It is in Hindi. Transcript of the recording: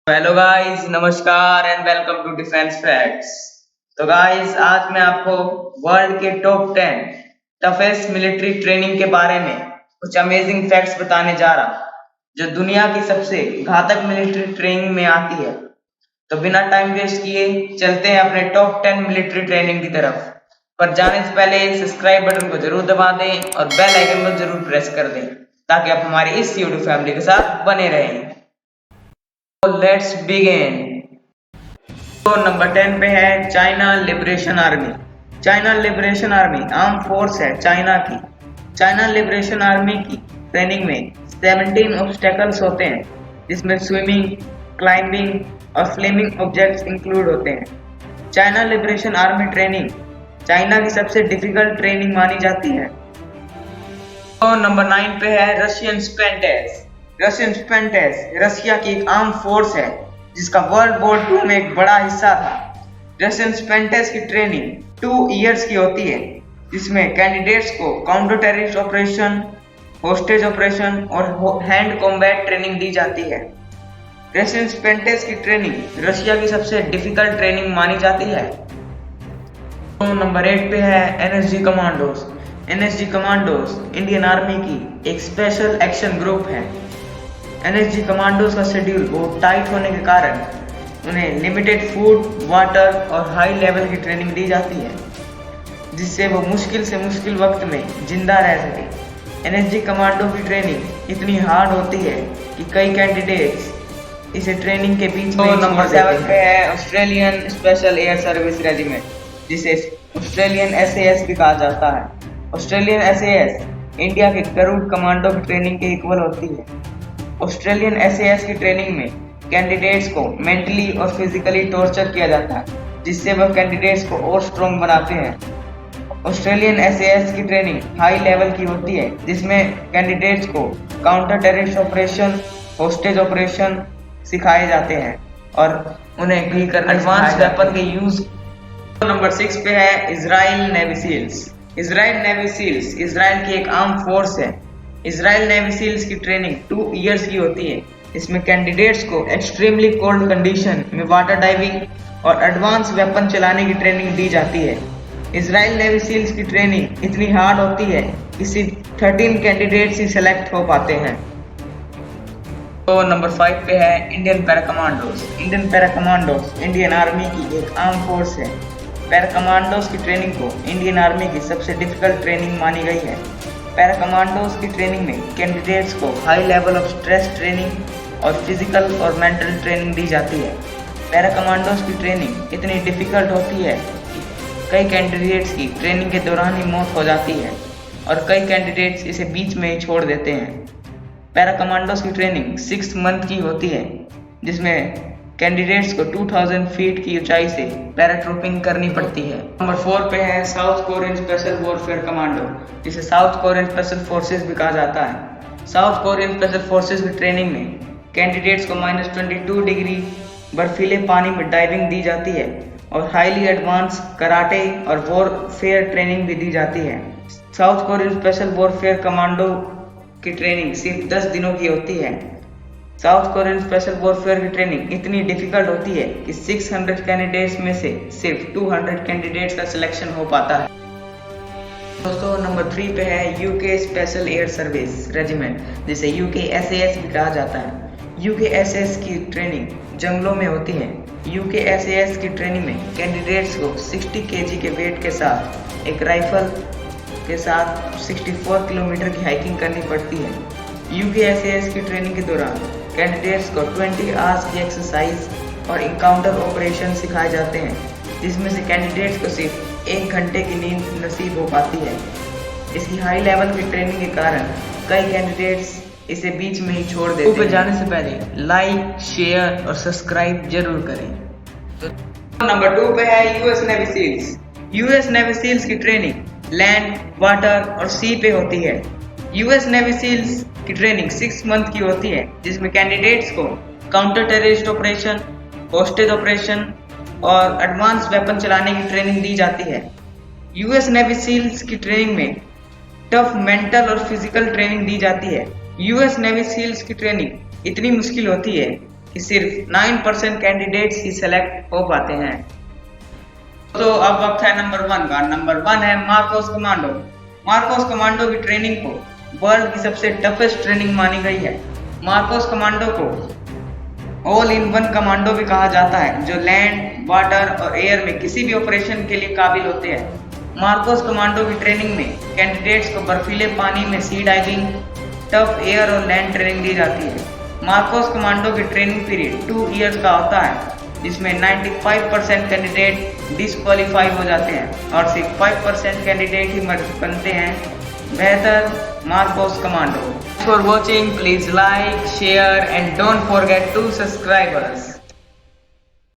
हेलो गाइस, नमस्कार and welcome to defence facts. तो गाइस, आज मैं आपको वर्ल्ड के टॉप 10 टफेस्ट मिलिट्री ट्रेनिंग के बारे में कुछ अमेजिंग फैक्ट्स बताने जा रहा, जो दुनिया की सबसे घातक मिलिट्री ट्रेनिंग में आती है। तो बिना टाइम वेस्ट किए चलते हैं अपने टॉप 10 मिलिट्री ट्रेनिंग की तरफ। पर जाने से पहले सब्सक्राइब बटन को जरूर दबा दें और बेल आइकन को जरूर प्रेस कर दें, ताकि आप हमारी इस यूट्यूब फैमिली के साथ बने रहें। Let's begin. तो नंबर 10 पे है China liberation army. China liberation army arm force है चाइना की। चाइना लिबरेशन आर्मी की ट्रेनिंग में 17 ऑब्स्टेकल्स होते हैं, जिसमें स्विमिंग, क्लाइंबिंग और फ्लेमिंग ऑब्जेक्ट्स इंक्लूड होते हैं। China liberation army training China की सबसे डिफिकल्ट ट्रेनिंग मानी जाती है। तो नंबर 9 पे है रशियन स्पेंटेस। रशियन स्पेंटेस रशिया की एक आर्म फोर्स है, जिसका वर्ल्ड वॉर 2 में एक बड़ा हिस्सा था। रशियन स्पेंटेस की ट्रेनिंग 2 इयर्स की होती है, जिसमें कैंडिडेट्स को counter terrorist operation, hostage operation और हैंड कॉम्बैट ट्रेनिंग दी जाती है। रशियन स्पेंटेस की ट्रेनिंग रशिया की सबसे डिफिकल्ट ट्रेनिंग मानी जाती है। तो नंबर 8 पे है NSG commandos. NSG commandos Indian army की एक स्पेशल एक्शन ग्रुप है। एनएसजी कमांडोज का शेड्यूल बहुत टाइट होने के कारण उन्हें लिमिटेड फूड, वाटर और हाई लेवल की ट्रेनिंग दी जाती है, जिससे वो मुश्किल से मुश्किल वक्त में जिंदा रह सके। एनएसजी कमांडो की ट्रेनिंग इतनी हार्ड होती है कि कई कैंडिडेट्स इसे ट्रेनिंग के बीच में नंबर 7 पे है Australian special air service regiment, जिसे ऑस्ट्रेलियन एसएएस भी कहा जाता है। ऑस्ट्रेलियन एसएएस इंडिया के गरुड़ कमांडो की ट्रेनिंग के इक्वल होती है। ऑस्ट्रेलियन एसएएस की ट्रेनिंग में कैंडिडेट्स को मेंटली और फिजिकली टॉर्चर किया जाता है, जिससे वह कैंडिडेट्स को और स्ट्रॉन्ग बनाते हैं। ऑस्ट्रेलियन एसएएस की ट्रेनिंग हाई लेवल की होती है, जिसमें कैंडिडेट्स को counter terrorist operation, hostage operation सिखाए जाते हैं और उन्हें डील करना एडवांस वेपन के यूज। नंबर 6 पे है Israel navy seals. Israel navy seals Israel की एक आर्म फोर्स है। इजराइल नेवी सील्स की ट्रेनिंग 2 इयर्स की होती है। इसमें कैंडिडेट्स को एक्सट्रीमली कोल्ड कंडीशन में वाटर डाइविंग और एडवांस वेपन चलाने की ट्रेनिंग दी जाती है। इजराइल नेवी सील्स की ट्रेनिंग इतनी हार्ड होती है कि सिर्फ 13 कैंडिडेट्स ही सेलेक्ट हो पाते हैं। तो नंबर 5 पे है Indian para commandos. Indian para commandos Indian army की एक आर्म फोर्स है। पैरा कमांडोज की ट्रेनिंग को इंडियन आर्मी की सबसे डिफिकल्ट ट्रेनिंग मानी गई है। पैरा कमांडोज की ट्रेनिंग में कैंडिडेट्स को high level of stress training और फिजिकल और मेंटल ट्रेनिंग दी जाती है। पैरा कमांडोज की ट्रेनिंग इतनी डिफिकल्ट होती है कि कई कैंडिडेट्स की ट्रेनिंग के दौरान ही मौत हो जाती है और कई कैंडिडेट्स इसे बीच में ही छोड़ देते हैं। पैरा कमांडोज की ट्रेनिंग 6 मंथ की होती है, जिसमें कैंडिडेट्स को 2000 फीट की ऊंचाई से पैराट्रूपिंग करनी पड़ती है। नंबर 4 पे है south Korean special warfare commando, जिसे साउथ कोरियन स्पेशल फोर्सेस भी कहा जाता है। साउथ कोरियन स्पेशल फोर्सेस की ट्रेनिंग में कैंडिडेट्स को -22 डिग्री बर्फीले पानी में डाइविंग दी जाती है और हाईली एडवांस कराटे और वॉरफेयर ट्रेनिंग भी दी जाती है। South Korean special warfare commando की ट्रेनिंग सिर्फ 10 दिनों की होती है। साउथ कोरियन स्पेशल वॉरफेयर की ट्रेनिंग इतनी डिफिकल्ट होती है कि 600 कैंडिडेट्स में से सिर्फ 200 कैंडिडेट्स का सिलेक्शन हो पाता है। दोस्तों, नंबर 3 पे है UK special air service regiment, जिसे यूके एसएएस भी कहा जाता है। यूके एसएएस की ट्रेनिंग जंगलों में होती है। यूके एसएएस की ट्रेनिंग में कैंडिडेट्स को 60 kg के वेट के साथ एक राइफल के साथ 64 किलोमीटर की हाइकिंग करनी पड़ती है। यूके एसएएस की ट्रेनिंग के दौरान कैंडिडेट्स को 20 आवर्स की एक्सरसाइज और इनकाउंटर ऑपरेशन सिखाए जाते हैं, जिसमें से कैंडिडेट्स को सिर्फ 1 घंटे की नींद नसीब हो पाती है। इसकी हाई लेवल की ट्रेनिंग के कारण कई कैंडिडेट्स इसे बीच में ही छोड़ देते हैं। ऊपर जाने से पहले लाइक, शेयर और सब्सक्राइब जरूर करें। तो नंबर 2 पे है US navy seals. US navy seals की ट्रेनिंग लैंड, वाटर और सी पे होती है। यूएस नेवी सील्स की ट्रेनिंग 6 मंथ की होती है, जिसमें कैंडिडेट्स को counter terrorist operation, hostage operation और एडवांस वेपन चलाने की ट्रेनिंग दी जाती है। यूएस नेवी सील्स की ट्रेनिंग में टफ मेंटल और फिजिकल ट्रेनिंग दी जाती है। यूएस नेवी सील्स की ट्रेनिंग इतनी मुश्किल होती है कि सिर्फ 9% कैंडिडेट्स ही सेलेक्ट हो पाते हैं। तो अब वक्त है नंबर 1 का। नंबर 1 है मार्कोस कमांडो। मार्कोस कमांडो की ट्रेनिंग को वर्ल्ड की सबसे टफेस्ट ट्रेनिंग मानी गई है। मार्कोस कमांडो को ऑल इन वन कमांडो भी कहा जाता है, जो लैंड, वाटर और एयर में किसी भी ऑपरेशन के लिए काबिल होते हैं। मार्कोस कमांडो की ट्रेनिंग में कैंडिडेट्स को बर्फीले पानी में सी डाइविंग, टफ एयर और लैंड ट्रेनिंग दी जाती है। मार्कोस कमांडो की ट्रेनिंग पीरियड 2 इयर्स का होता है, जिसमें 95% कैंडिडेट डिस्क्वालीफाई हो जाते हैं और सिर्फ 5% कैंडिडेट ही बनते हैं बेहतर Marcos commando. For watching, please like, share and don't forget to subscribe us.